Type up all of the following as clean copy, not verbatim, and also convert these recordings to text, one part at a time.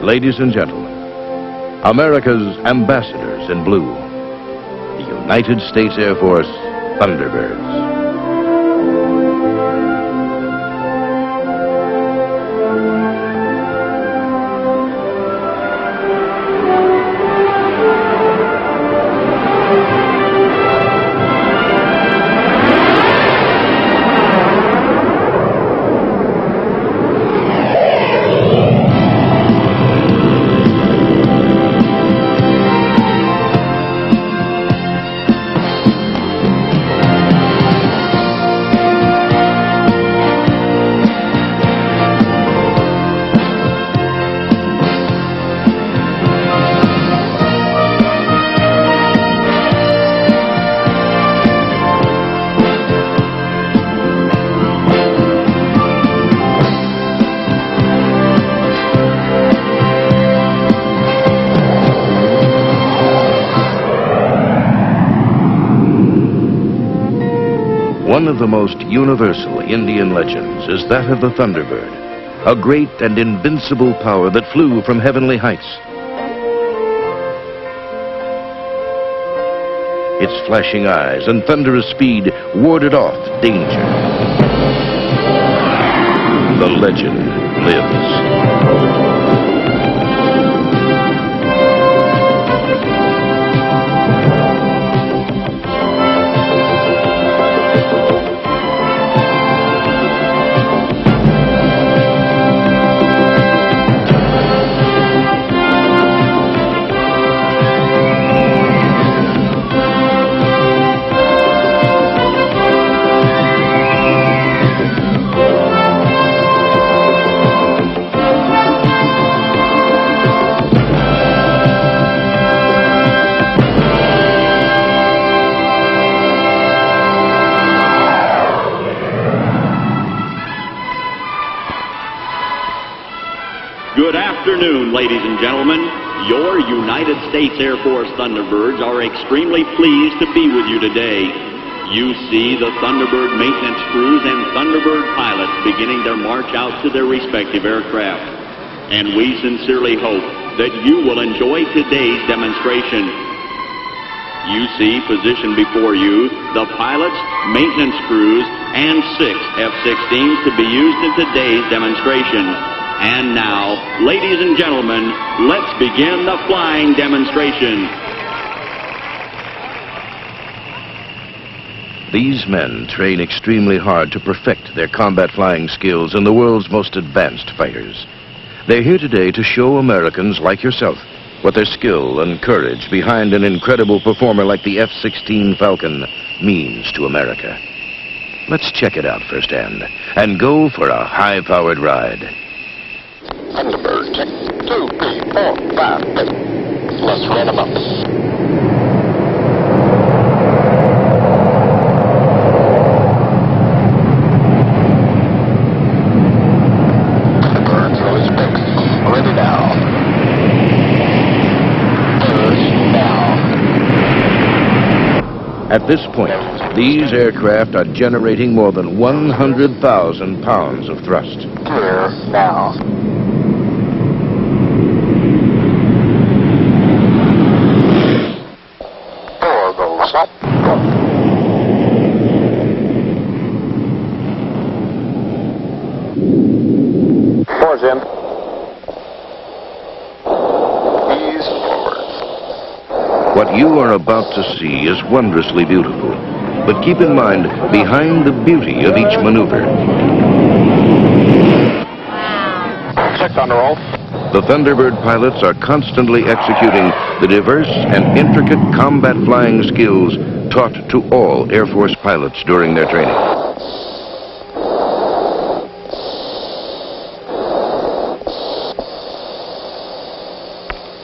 Ladies and gentlemen, America's ambassadors in blue, the United States Air Force Thunderbirds. One of the most universal Indian legends is that of the Thunderbird, a great and invincible power that flew from heavenly heights. Its flashing eyes and thunderous speed warded off danger. The legend lives. Good afternoon, ladies and gentlemen. Your United States Air Force Thunderbirds are extremely pleased to be with you today. You see the Thunderbird maintenance crews and Thunderbird pilots beginning their march out to their respective aircraft. And we sincerely hope that you will enjoy today's demonstration. You see positioned before you the pilots, maintenance crews, and 6 F-16s to be used in today's demonstration. And now, ladies and gentlemen, let's begin the flying demonstration. These men train extremely hard to perfect their combat flying skills in the world's most advanced fighters. They're here today to show Americans like yourself what their skill and courage behind an incredible performer like the F-16 Falcon means to America. Let's check it out firsthand and go for a high-powered ride. Thunderbird, check 2, 3, 4, 5, 6. Let's run them up. Thunderbirds, release brakes. Ready now. Push now. At this point, these aircraft are generating more than 100,000 pounds of thrust. Clear now. Up. Doors in. Ease forward. What you are about to see is wondrously beautiful. But keep in mind, behind the beauty of each maneuver, 6 on the roll. the Thunderbird pilots are constantly executing the diverse and intricate combat flying skills taught to all Air Force pilots during their training.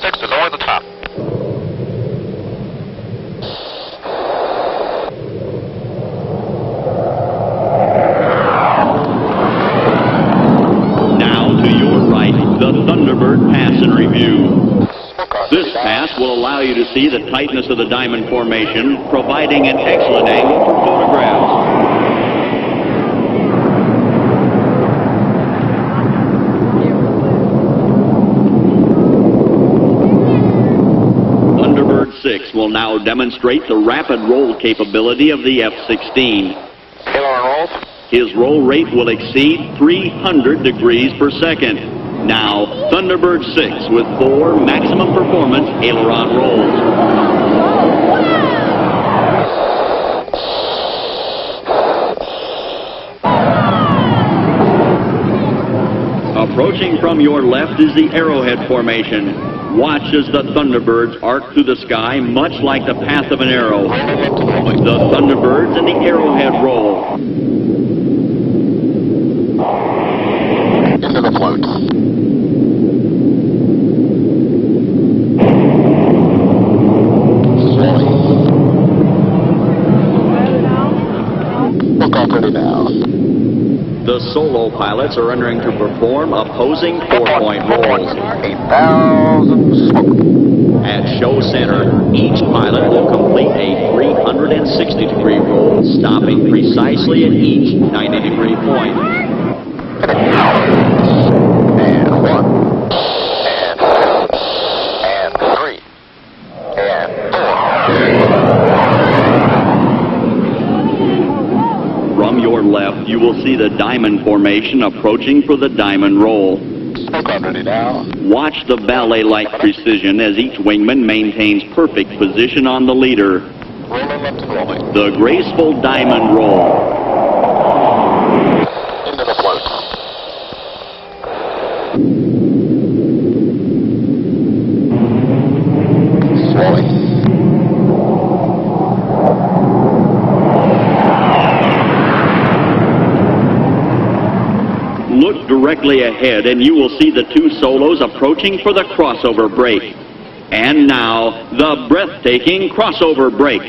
Six to lower the top. Now to your right, the Thunderbird pass and review. This pass will allow you to see the tightness of the diamond formation, providing an excellent angle for photographs. 6 will now demonstrate the rapid roll capability of the F-16. Aileron roll. His roll rate will exceed 300 degrees per second. Now, Thunderbird 6 with 4 maximum performance aileron rolls. Approaching from your left is the arrowhead formation. Watch as the Thunderbirds arc through the sky much like the path of an arrow. The Thunderbirds and the arrowhead roll. Into the float. Slowly. Look off ready now. The solo pilots are entering to perform opposing 4-point rolls. 8,000 smoke. At show center, each pilot will complete a 360-degree roll, stopping precisely at each 90-degree point. And 1. And 2. And 3. And 4. From your left, you will see the diamond formation approaching for the diamond roll. Smoke on ready now. Watch the ballet-like precision as each wingman maintains perfect position on the leader. Rolling up to rolling. The graceful diamond roll. Into the float. Slowly. Look directly ahead and you will see the two solos approaching for the crossover break. And now, the breathtaking crossover break.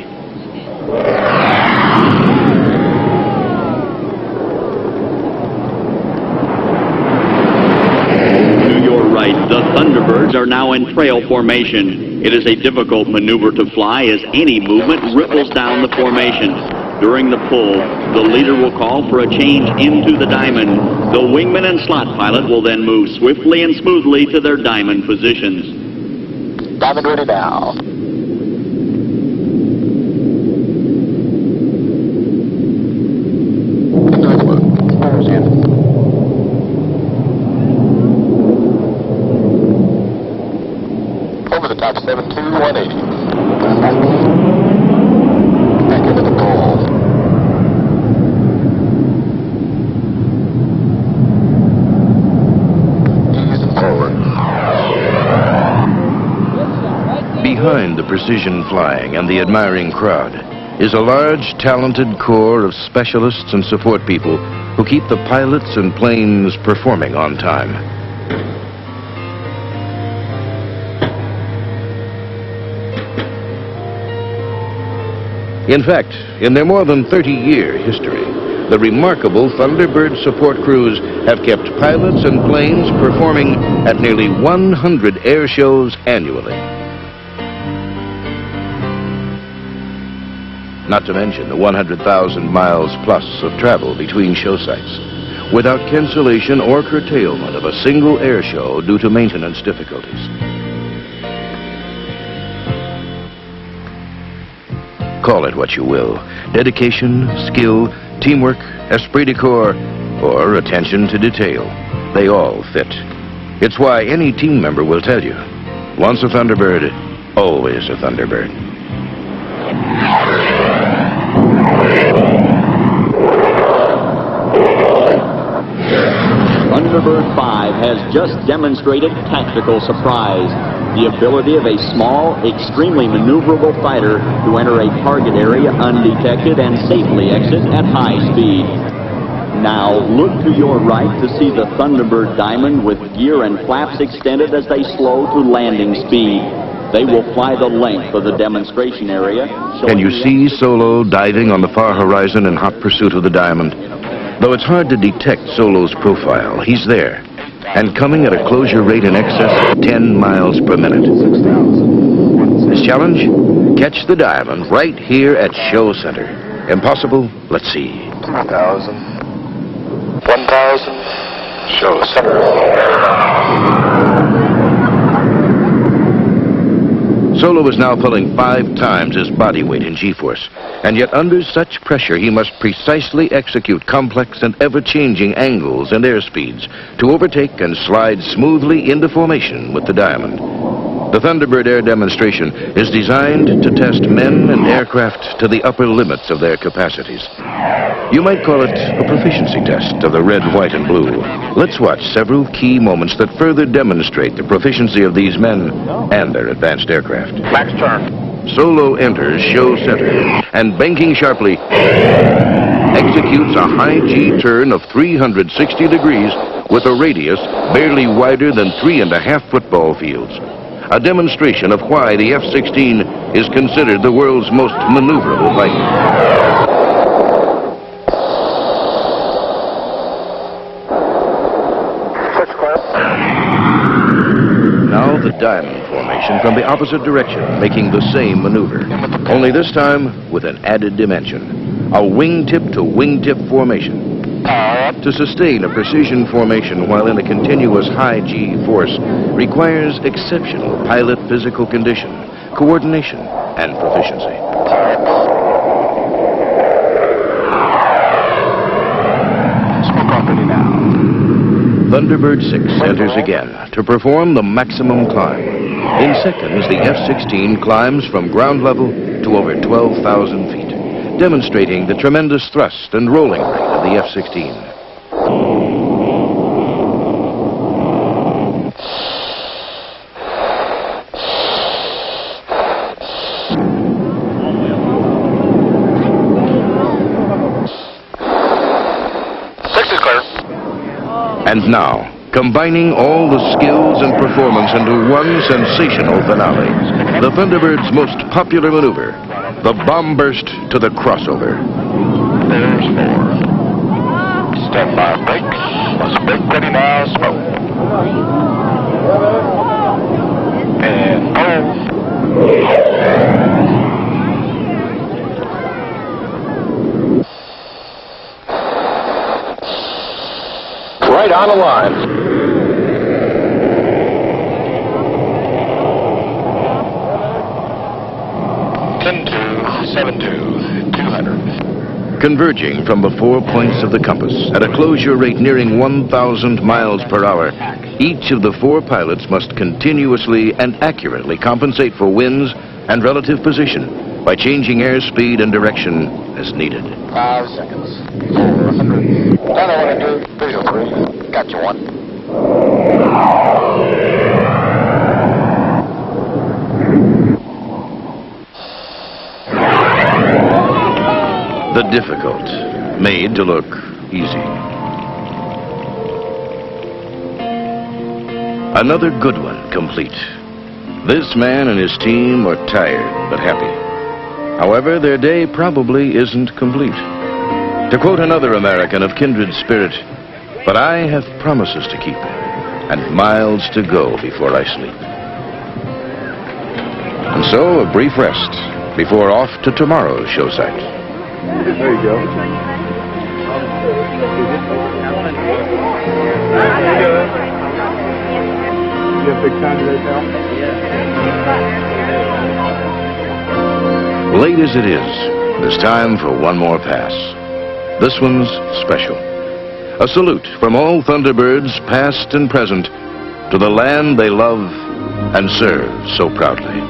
To your right, the Thunderbirds are now in trail formation. It is a difficult maneuver to fly as any movement ripples down the formation. During the pull, the leader will call for a change into the diamond. The wingman and slot pilot will then move swiftly and smoothly to their diamond positions. Diamond ready now. Into the float. Fires in. Over the top 72180. Back into the ball. Easing forward. Behind the precision flying and the admiring crowd is a large, talented corps of specialists and support people who keep the pilots and planes performing on time. In fact, in their more than 30-year history, the remarkable Thunderbird support crews have kept pilots and planes performing at nearly 100 air shows annually. Not to mention the 100,000 miles plus of travel between show sites, without cancellation or curtailment of a single air show due to maintenance difficulties. Call it what you will: dedication, skill, teamwork, esprit de corps, or attention to detail. They all fit. It's why any team member will tell you, once a Thunderbird, always a Thunderbird. Thunderbird 5 has just demonstrated tactical surprise, the ability of a small, extremely maneuverable fighter to enter a target area undetected and safely exit at high speed. Now, look to your right to see the Thunderbird Diamond with gear and flaps extended as they slow to landing speed. They will fly the length of the demonstration area. Can you see Solo diving on the far horizon in hot pursuit of the diamond? Though it's hard to detect Solo's profile, he's there, and coming at a closure rate in excess of 10 miles per minute. His challenge? Catch the diamond right here at show center. Impossible? Let's see. 2,000. 1,000. Show center. Solo is now pulling 5 times his body weight in G-force, and yet under such pressure he must precisely execute complex and ever-changing angles and airspeeds to overtake and slide smoothly into formation with the Diamond. The Thunderbird Air Demonstration is designed to test men and aircraft to the upper limits of their capacities. You might call it a proficiency test of the red, white, and blue. Let's watch several key moments that further demonstrate the proficiency of these men and their advanced aircraft. Max turn. Solo enters show center and, banking sharply, executes a high G turn of 360 degrees with a radius barely wider than 3.5 football fields. A demonstration of why the F-16 is considered the world's most maneuverable fighter. Now the Diamond formation from the opposite direction, making the same maneuver. Only this time with an added dimension. A wingtip to wingtip formation. To sustain a precision formation while in a continuous high G force requires exceptional pilot physical condition, coordination, and proficiency. Thunderbird 6 enters again to perform the maximum climb. In seconds, the F-16 climbs from ground level to over 12,000 feet, demonstrating the tremendous thrust and rolling rate of the F-16. And now, combining all the skills and performance into one sensational finale, the Thunderbirds' most popular maneuver, the bomb burst to the crossover. There's 4. Stand by brakes. Let's brake ready now, smoke. And go. Right on the line. (10-2, 200). Converging from the 4 points of the compass at a closure rate nearing 1,000 miles per hour, each of the 4 pilots must continuously and accurately compensate for winds and relative position by changing airspeed and direction as needed. 5 seconds. 400. Now I want to do visual 3. Got you one. The difficult, made to look easy. Another good one complete. This man and his team are tired but happy. However, their day probably isn't complete. To quote another American of kindred spirit, "But I have promises to keep and miles to go before I sleep." And so a brief rest before off to tomorrow's show site. There you go. You have big time right now? Late as it is, there's time for one more pass. This one's special. A salute from all Thunderbirds, past and present, to the land they love and serve so proudly.